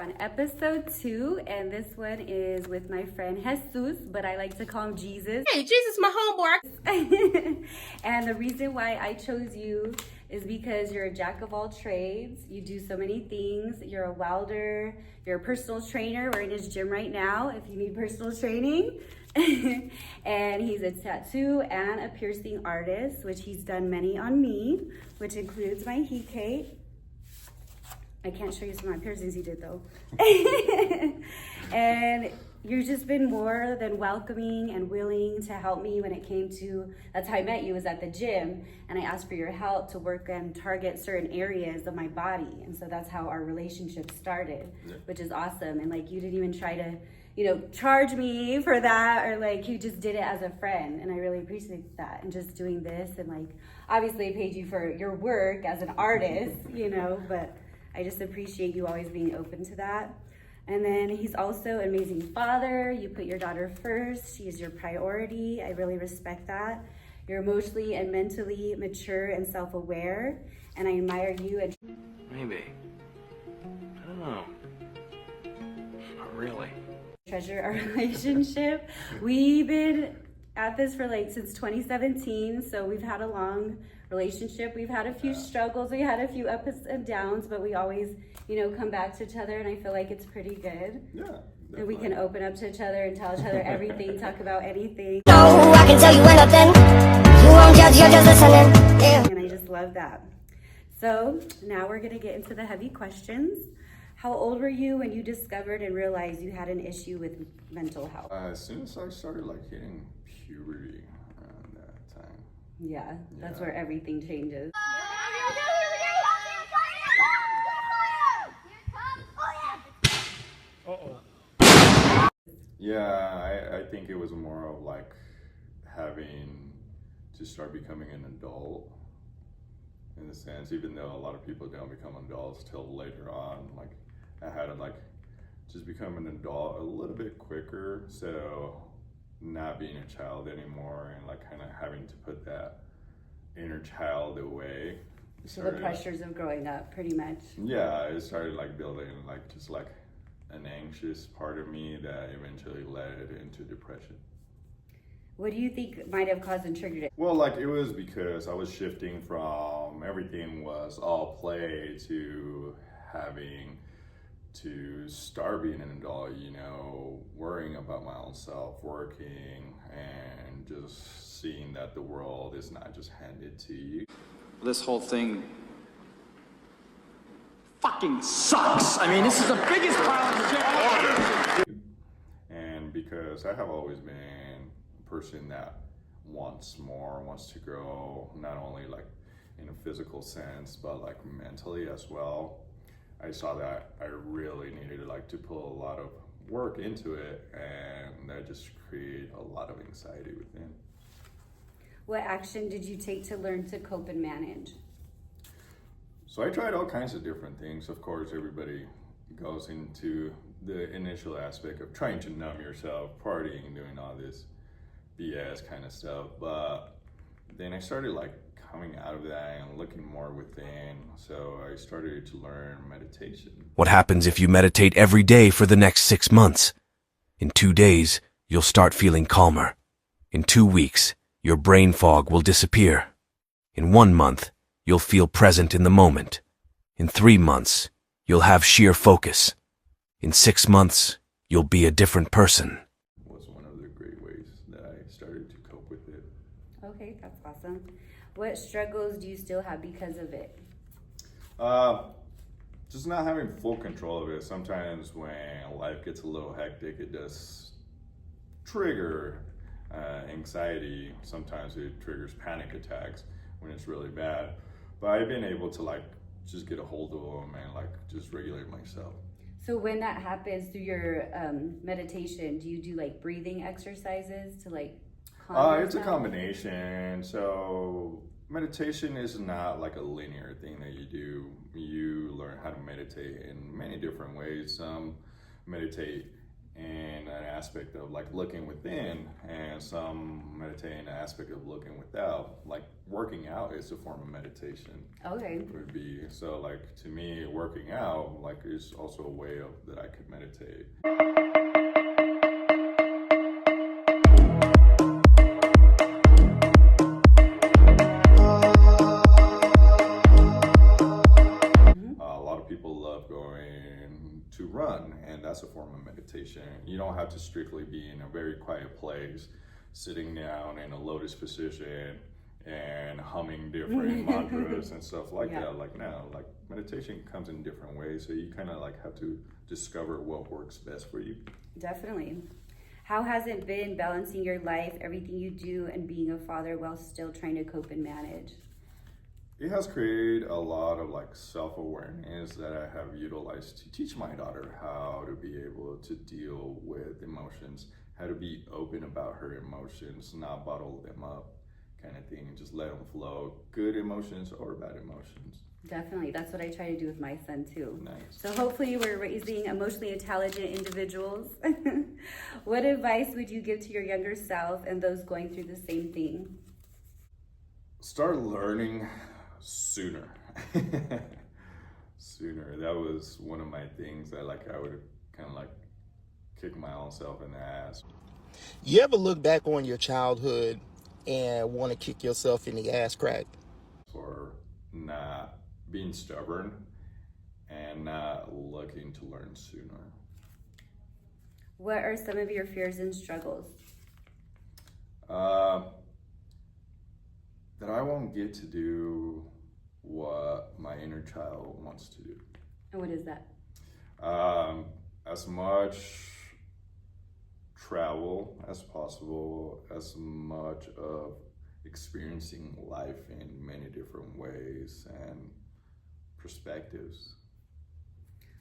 on episode 2, and this one is with my friend Jesus, but I like to call him Jesus. Hey, Jesus, my homeboy. And the reason why I chose you is because you're a jack of all trades. You do so many things. You're a welder, you're a personal trainer. We're in his gym right now if you need personal training. And he's a tattoo and a piercing artist, which he's done many on me, which includes my heat cake. I can't show you some of my piercings he did though. And you've just been more than welcoming and willing to help me when it came to, that's how I met you, was at the gym, and I asked for your help to work and target certain areas of my body. And so that's how our relationship started, which is awesome. And like, you didn't even try to, charge me for that, or like, you just did it as a friend. And I really appreciate that. And just doing this, and like, obviously I paid you for your work as an artist, but I just appreciate you always being open to that. And then he's also an amazing father. You put your daughter first. She is your priority. I really respect that. You're emotionally and mentally mature and self-aware, and I admire you. And maybe. I don't know. Not really. Treasure our relationship. We've been at this for since 2017, so we've had a long relationship. We've had a few struggles, we had a few ups and downs, but we always, come back to each other, and I feel like it's pretty good. Yeah. Definitely. And we can open up to each other and tell each other everything, talk about anything. No, I can tell you when I've been. You won't judge, you're just listening. Yeah. And I just love that. So now we're gonna get into the heavy questions. How old were you when you discovered and realized you had an issue with mental health? As soon as I started hitting puberty around that time. Yeah, that's where everything changes. Yeah, I think it was more of having to start becoming an adult, in a sense, even though a lot of people don't become adults till later on. I had to just become an adult a little bit quicker, so not being a child anymore, and kind of having to put that inner child away. So the pressures of growing up, pretty much. Yeah, it started building just an anxious part of me that eventually led into depression. What do you think might have caused and triggered it? Well, it was because I was shifting from everything was all play to having to start being an adult, worrying about my own self, working, and just seeing that the world is not just handed to you. This whole thing fucking sucks. I mean, this is the biggest pile of shit ever. And because I have always been a person that wants more, wants to grow, not only in a physical sense, but mentally as well. I saw that I really needed to put a lot of work into it, and that just created a lot of anxiety within. What action did you take to learn to cope and manage? So I tried all kinds of different things. Of course, everybody goes into the initial aspect of trying to numb yourself, partying, doing all this BS kind of stuff. But then I started coming out of that and looking more within. So I started to learn meditation. What happens if you meditate every day for the next 6 months? In 2 days, you'll start feeling calmer. In 2 weeks, your brain fog will disappear. In 1 month, you'll feel present in the moment. In 3 months, you'll have sheer focus. In 6 months, you'll be a different person. Was one of the great ways that I started to cope with it. Okay, that's awesome. What struggles do you still have because of it? Just not having full control of it. Sometimes when life gets a little hectic, it does trigger anxiety. Sometimes it triggers panic attacks when it's really bad. But I've been able to just get a hold of them and just regulate myself. So when that happens through your meditation, do you do breathing exercises to calm It's a yourself? combination. So meditation is not a linear thing that you do. You learn how to meditate in many different ways. Some meditate in an aspect of like looking within, and some meditate in an aspect of looking without. Like working out is a form of meditation. Okay. Would be so like to me, working out like is also a way of that I could meditate. A lot of people love going to run, and that's a form of meditation. You don't have to strictly be in a very quiet place, sitting down in a lotus position and humming different mantras and stuff like that. Like now, like meditation comes in different ways, so you kind of like have to discover what works best for you. Definitely. How has it been balancing your life, everything you do, and being a father while still trying to cope and manage? It has created a lot of like self-awareness that I have utilized to teach my daughter how to be able to deal with emotions, how to be open about her emotions, not bottle them up kind of thing, just let them flow, good emotions or bad emotions. Definitely. That's what I try to do with my son too. Nice. So hopefully we're raising emotionally intelligent individuals. What advice would you give to your younger self and those going through the same thing? Start learning sooner. Sooner. That was one of my things that like I would kind of like kick my own self in the ass. You ever look back on your childhood and want to kick yourself in the ass crack? For not being stubborn and not looking to learn sooner. What are some of your fears and struggles? That I won't get to do what my inner child wants to do. And what is that? As much travel as possible, as much of experiencing life in many different ways and perspectives.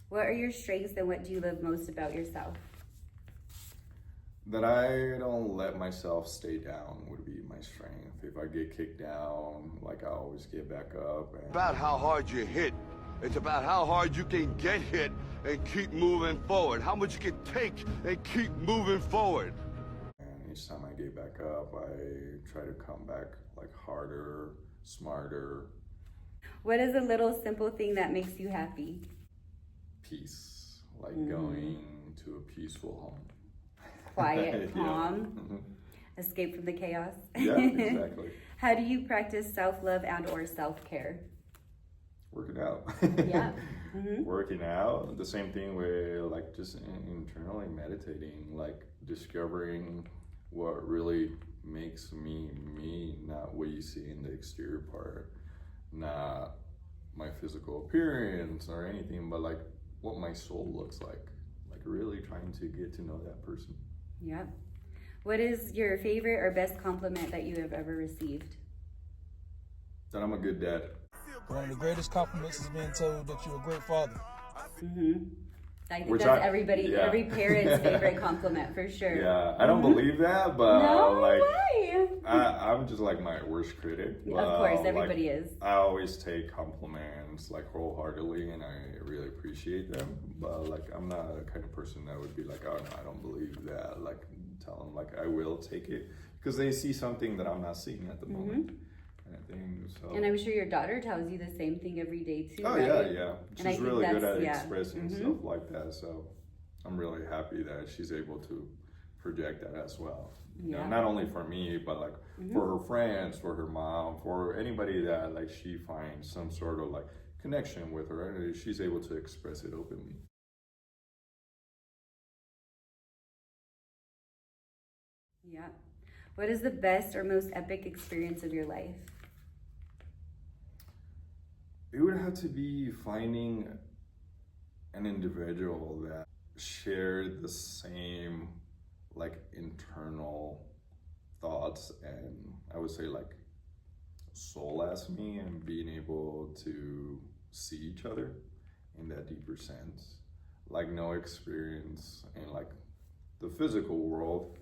What are your strengths and what do you love most about yourself? That I don't let myself stay down would be my strength. If I get kicked down, like I always get back up. And About how hard you hit. It's about how hard you can get hit and keep moving forward. How much you can take and keep moving forward. And each time I get back up, I try to come back like harder, smarter. What is a little simple thing that makes you happy? Peace, like going to a peaceful home. Quiet, Yeah. calm, escape from the chaos. Yeah, exactly. How do you practice self-love and or self-care? Working out. Yeah. Working out. The same thing with like just internally meditating, like discovering what really makes me me, not what you see in the exterior part, not my physical appearance or anything, but like what my soul looks like really trying to get to know that person. Yeah. What is your favorite or best compliment that you have ever received? That I'm a good dad. One of the greatest compliments is being told that you're a great father. I think Which that's I- everybody, yeah. every parent's favorite compliment for sure. Yeah, I don't believe that, but No like way. I'm just like my worst critic. Of course, Like, everybody is. I always take compliments like wholeheartedly, and I really appreciate them. But like, I'm not a kind of person that would be like, oh no, I don't believe that. Like, tell them like I will take it because they see something that I'm not seeing at the moment. Kind of thing. So. And I'm sure your daughter tells you the same thing every day too. Oh right? yeah. And I She's think really good that's- at yeah. expressing stuff like that. So I'm really happy that she's able to project that as well. You know, Yeah. not only for me, but like for her friends, for her mom, for anybody that like she finds some sort of like connection with her, and she's able to express it openly. Yeah. What is the best or most epic experience of your life? It would have to be finding an individual that shared the same like internal thoughts and I would say like soul as me, and being able to see each other in that deeper sense. Like no experience in like the physical world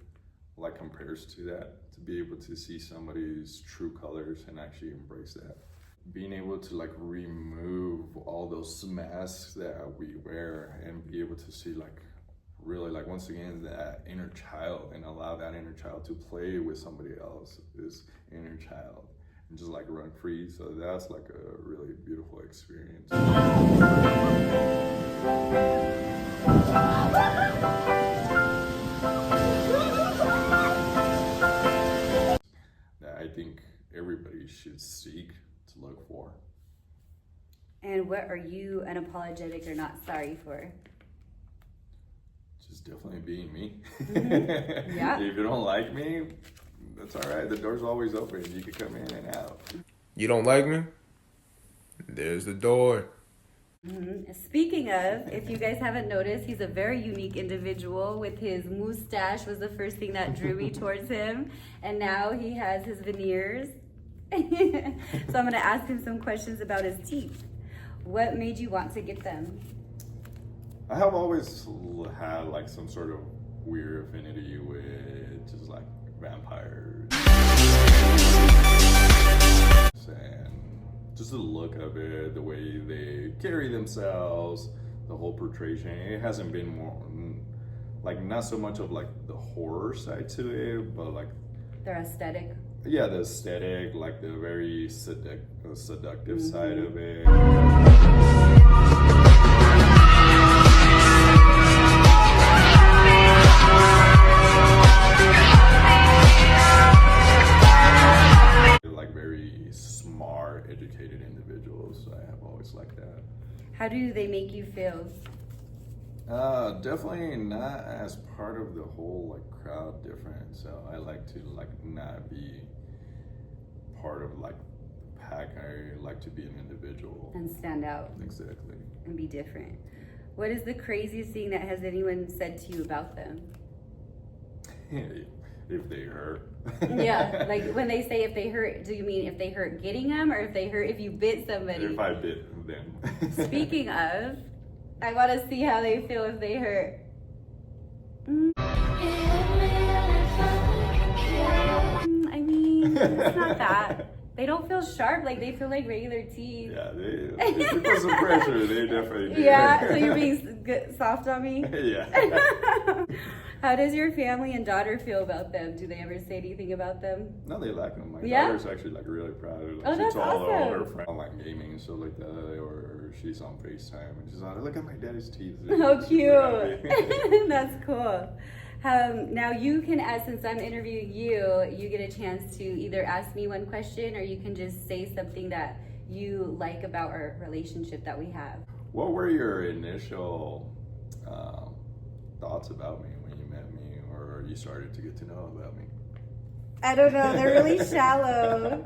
like compares to that, to be able to see somebody's true colors and actually embrace that. Being able to like remove all those masks that we wear and be able to see like really, like, once again, that inner child, and allow that inner child to play with somebody else's inner child and just like run free. So that's like a really beautiful experience. That I think everybody should seek to look for. And what are you unapologetic or not sorry for? Just definitely being me. Mm-hmm. Yeah. If you don't like me, that's all right. The door's always open. You can come in and out. You don't like me? There's the door. Mm-hmm. Speaking of, if you guys haven't noticed, he's a very unique individual. With his mustache was the first thing that drew me towards him. And now he has his veneers. So I'm gonna ask him some questions about his teeth. What made you want to get them? I have always had like some sort of weird affinity with just like vampires. And just the look of it, the way they carry themselves, the whole portrayal. It hasn't been more like, not so much of like the horror side to it, but like Their aesthetic. Yeah, the aesthetic, like the very seductive side of it. Like very smart, educated individuals. I have always liked that. How do they make you feel? Definitely not as part of the whole like crowd different. So I like to like not be part of like the pack. I like to be an individual. And stand out. Exactly. And be different. What is the craziest thing that has anyone said to you about them? If they hurt. Yeah, like when they say if they hurt, do you mean if they hurt getting them, or if they hurt if you bit somebody? If I bit them. Speaking of, I want to see how they feel if they hurt. I mean, it's not that. They don't feel sharp, like they feel like regular teeth. Yeah, if you put some pressure, they definitely do. Yeah, so you're being soft on me? Yeah. How does your family and daughter feel about them? Do they ever say anything about them? No, they like them. My Yeah? daughter's actually like really proud of them. Oh, that's she told all awesome. her friends like gaming and stuff like that, or she's on FaceTime and she's like, look at my daddy's teeth. How She's cute. That's cool. Now you can ask, since I'm interviewing you, you get a chance to either ask me one question or you can just say something that you like about our relationship that we have. What were your initial thoughts about me when you met me or you started to get to know about me? I don't know, they're really shallow.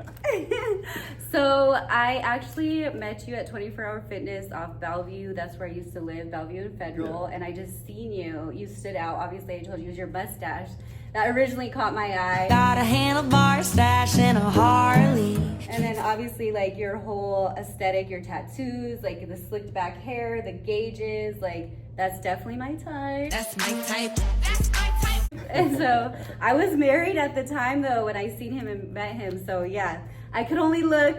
So I actually met you at 24 Hour Fitness off Bellevue. That's where I used to live, Bellevue and Federal. Yeah. And I just seen you. You stood out. Obviously, I told you it was your mustache that originally caught my eye. Got a handlebar stash and a Harley. And then obviously like your whole aesthetic, your tattoos, like the slicked back hair, the gauges, like that's definitely my type. That's my type. That's my type. And so I was married at the time though when I seen him and met him. So yeah, I could only look.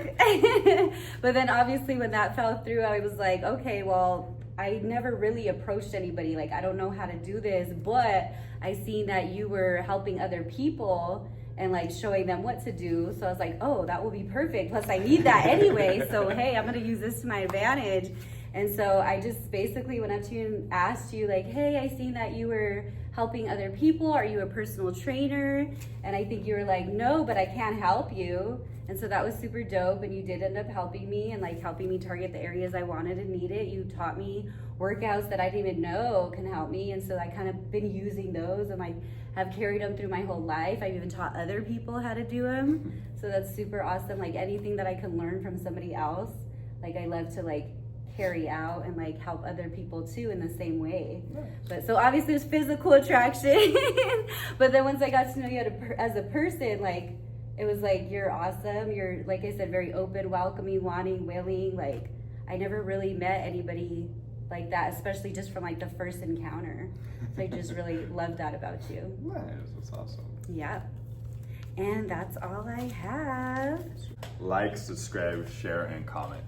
But then obviously when that fell through, I was like, okay, well, I never really approached anybody. Like, I don't know how to do this, but I seen that you were helping other people and like showing them what to do. So I was like, oh, that will be perfect. Plus I need that anyway. So hey, I'm gonna use this to my advantage. And so I just basically went up to you and asked you like, hey, I seen that you were helping other people. Are you a personal trainer? And I think you were like, no, but I can help you. And so that was super dope. And you did end up helping me and like helping me target the areas I wanted and needed. You taught me workouts that I didn't even know can help me. And so I kind of been using those and like have carried them through my whole life. I've even taught other people how to do them. So that's super awesome. Like anything that I can learn from somebody else, like I love to like carry out and like help other people too in the same way. But so obviously there's physical attraction. But then once I got to know you as a person, like it was like, you're awesome. You're, like I said, very open, welcoming, wanting, willing. Like I never really met anybody like that, especially just from like the first encounter. So I just really love that about you. Nice, that's awesome. Yeah. And that's all I have. Like, subscribe, share, and comment.